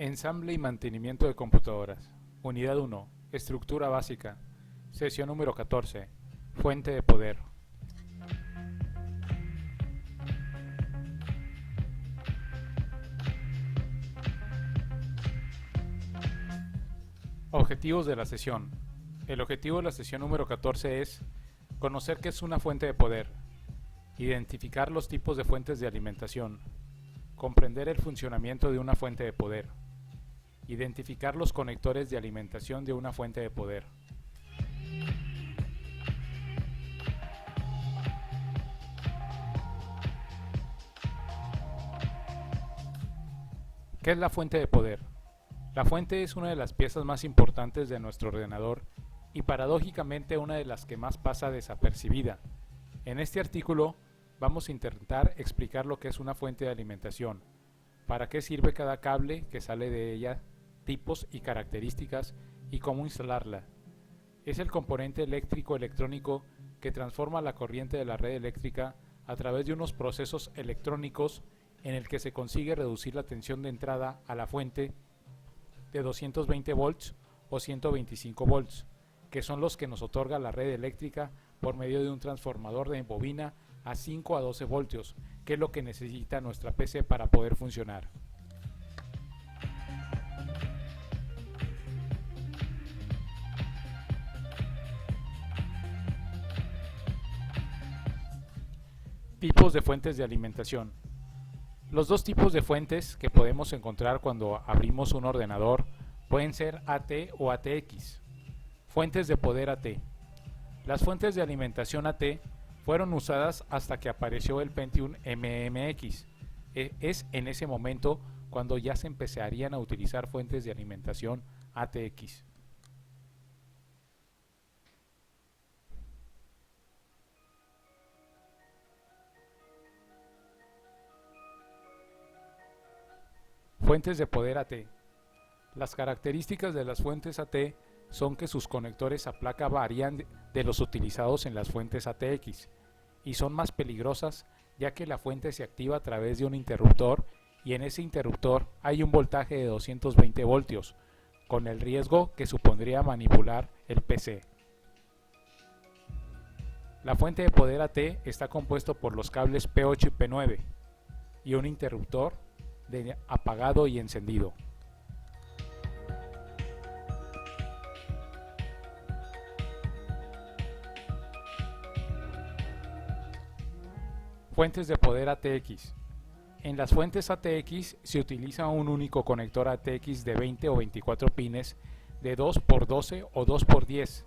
Ensamble y mantenimiento de computadoras. Unidad 1. Estructura básica. Sesión número 14. Fuente de poder. Objetivos de la sesión. El objetivo de la sesión número 14 es conocer qué es una fuente de poder, identificar los tipos de fuentes de alimentación, comprender el funcionamiento de una fuente de poder, identificar los conectores de alimentación de una fuente de poder. ¿Qué es la fuente de poder? La fuente es una de las piezas más importantes de nuestro ordenador y paradójicamente una de las que más pasa desapercibida. En este artículo vamos a intentar explicar lo que es una fuente de alimentación, para qué sirve cada cable que sale de ella, tipos y características y cómo instalarla. Es el componente eléctrico electrónico que transforma la corriente de la red eléctrica a través de unos procesos electrónicos en el que se consigue reducir la tensión de entrada a la fuente de 220 volts o 125 volts, que son los que nos otorga la red eléctrica por medio de un transformador de bobina a 5 a 12 voltios, que es lo que necesita nuestra PC para poder funcionar. Tipos de fuentes de alimentación. Los dos tipos de fuentes que podemos encontrar cuando abrimos un ordenador pueden ser AT o ATX. Fuentes de poder AT. Las fuentes de alimentación AT fueron usadas hasta que apareció el Pentium MMX. Es en ese momento cuando ya se empezarían a utilizar fuentes de alimentación ATX. Fuentes de poder AT. Las características de las fuentes AT son que sus conectores a placa varían de los utilizados en las fuentes ATX y son más peligrosas ya que la fuente se activa a través de un interruptor y en ese interruptor hay un voltaje de 220 voltios, con el riesgo que supondría manipular el PC. La fuente de poder AT está compuesto por los cables P8 y P9 y un interruptor de apagado y encendido. Fuentes de poder ATX. En las fuentes ATX se utiliza un único conector ATX de 20 o 24 pines de 2x12 o 2x10.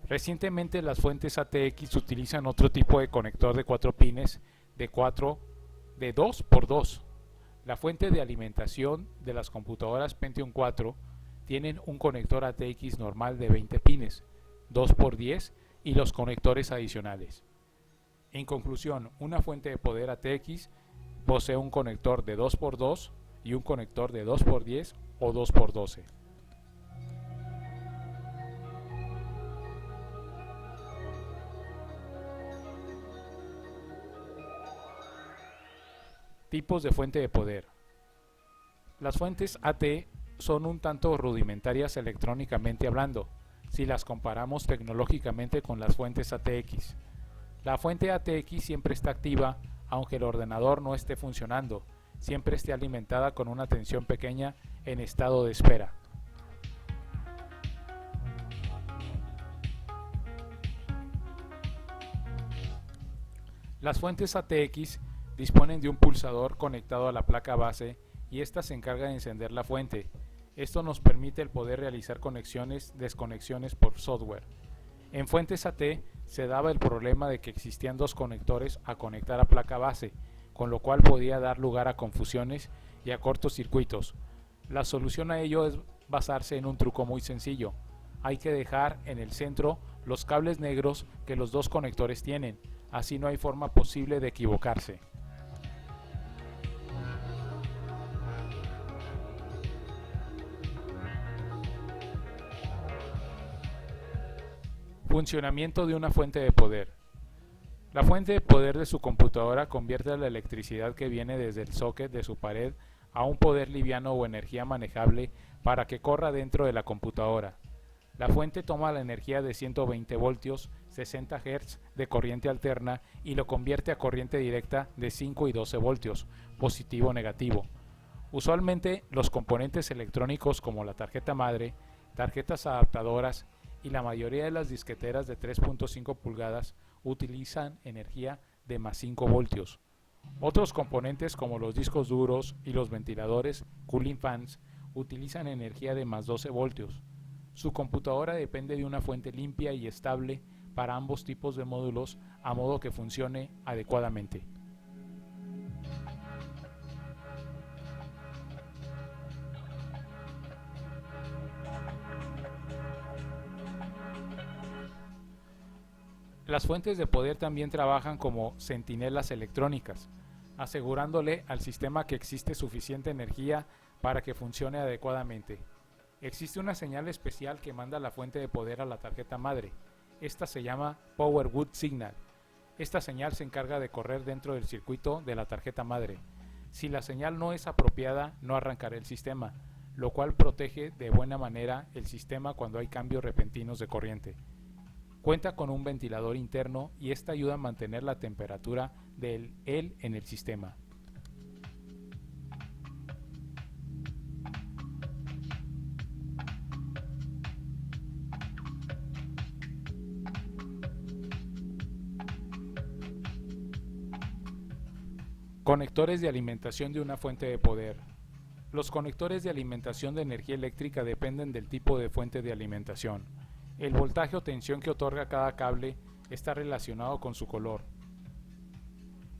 Recientemente las fuentes ATX utilizan otro tipo de conector de 4 pines de 2x2. La fuente de alimentación de las computadoras Pentium 4 tienen un conector ATX normal de 20 pines, 2x10 y los conectores adicionales. En conclusión, una fuente de poder ATX posee un conector de 2x2 y un conector de 2x10 o 2x12. Tipos de fuente de poder. Las fuentes AT son un tanto rudimentarias electrónicamente hablando, si las comparamos tecnológicamente con las fuentes ATX. La fuente ATX siempre está activa, aunque el ordenador no esté funcionando, siempre esté alimentada con una tensión pequeña en estado de espera. Las fuentes ATX disponen de un pulsador conectado a la placa base y ésta se encarga de encender la fuente. Esto nos permite el poder realizar conexiones, desconexiones por software. En fuentes AT se daba el problema de que existían dos conectores a conectar a placa base, con lo cual podía dar lugar a confusiones y a cortocircuitos. La solución a ello es basarse en un truco muy sencillo. Hay que dejar en el centro los cables negros que los dos conectores tienen, así no hay forma posible de equivocarse. Funcionamiento de una fuente de poder. La fuente de poder de su computadora convierte la electricidad que viene desde el socket de su pared a un poder liviano o energía manejable para que corra dentro de la computadora. La fuente toma la energía de 120 voltios, 60 Hz de corriente alterna y lo convierte a corriente directa de 5 y 12 voltios, positivo o negativo. Usualmente los componentes electrónicos como la tarjeta madre, tarjetas adaptadoras y la mayoría de las disqueteras de 3.5 pulgadas utilizan energía de más 5 voltios. Otros componentes como los discos duros y los ventiladores, cooling fans, utilizan energía de más 12 voltios. Su computadora depende de una fuente limpia y estable para ambos tipos de módulos a modo que funcione adecuadamente. Las fuentes de poder también trabajan como centinelas electrónicas, asegurándole al sistema que existe suficiente energía para que funcione adecuadamente. Existe una señal especial que manda la fuente de poder a la tarjeta madre. Esta se llama Power Good Signal. Esta señal se encarga de correr dentro del circuito de la tarjeta madre. Si la señal no es apropiada, no arrancará el sistema, lo cual protege de buena manera el sistema cuando hay cambios repentinos de corriente. Cuenta con un ventilador interno y esta ayuda a mantener la temperatura del él en el sistema. Conectores de alimentación de una fuente de poder. Los conectores de alimentación de energía eléctrica dependen del tipo de fuente de alimentación. El voltaje o tensión que otorga cada cable está relacionado con su color.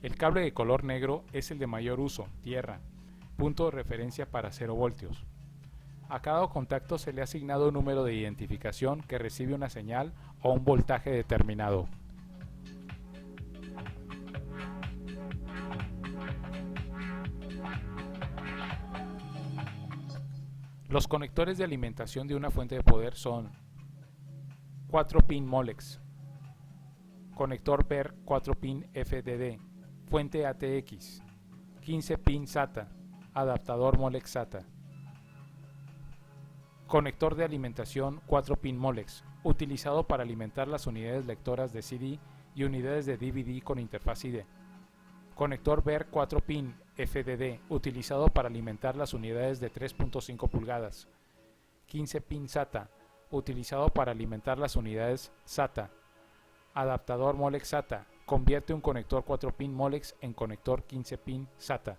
El cable de color negro es el de mayor uso, tierra, punto de referencia para 0 voltios. A cada contacto se le ha asignado un número de identificación que recibe una señal o un voltaje determinado. Los conectores de alimentación de una fuente de poder son 4-pin Molex, conector PER 4-pin FDD, fuente ATX, 15-pin SATA, adaptador Molex SATA. Conector de alimentación 4-pin Molex, utilizado para alimentar las unidades lectoras de CD y unidades de DVD con interfaz ID. Conector BER 4-pin FDD, utilizado para alimentar las unidades de 3.5 pulgadas. 15-pin SATA, utilizado para alimentar las unidades SATA. Adaptador Molex SATA, convierte un conector 4-pin Molex en conector 15-pin SATA.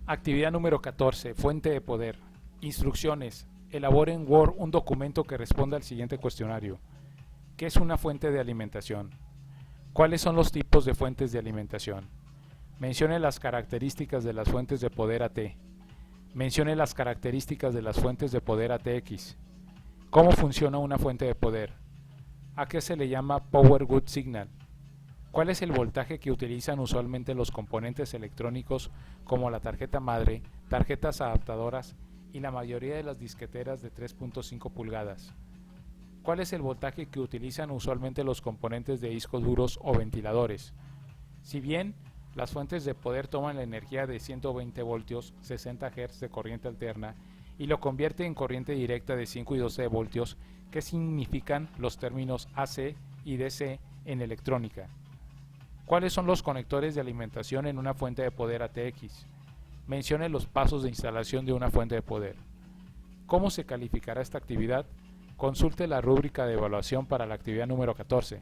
Actividad número 14. Fuente de poder. Instrucciones. Elabore en Word un documento que responda al siguiente cuestionario. ¿Qué es una fuente de alimentación? ¿Cuáles son los tipos de fuentes de alimentación? Mencione las características de las fuentes de poder AT. Mencione las características de las fuentes de poder ATX. ¿Cómo funciona una fuente de poder? ¿A qué se le llama Power Good Signal? ¿Cuál es el voltaje que utilizan usualmente los componentes electrónicos como la tarjeta madre, tarjetas adaptadoras y la mayoría de las disqueteras de 3.5 pulgadas? ¿Cuál es el voltaje que utilizan usualmente los componentes de discos duros o ventiladores? Si bien las fuentes de poder toman la energía de 120 voltios, 60 Hz de corriente alterna y lo convierte en corriente directa de 5 y 12 voltios, ¿qué significan los términos AC y DC en electrónica? ¿Cuáles son los conectores de alimentación en una fuente de poder ATX? Mencione los pasos de instalación de una fuente de poder. ¿Cómo se calificará esta actividad? Consulte la rúbrica de evaluación para la actividad número 14.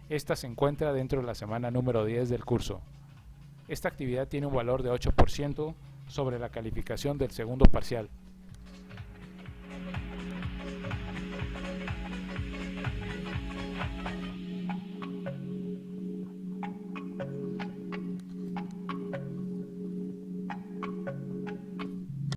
Esta se encuentra dentro de la semana número 10 del curso. Esta actividad tiene un valor de 8% sobre la calificación del segundo parcial.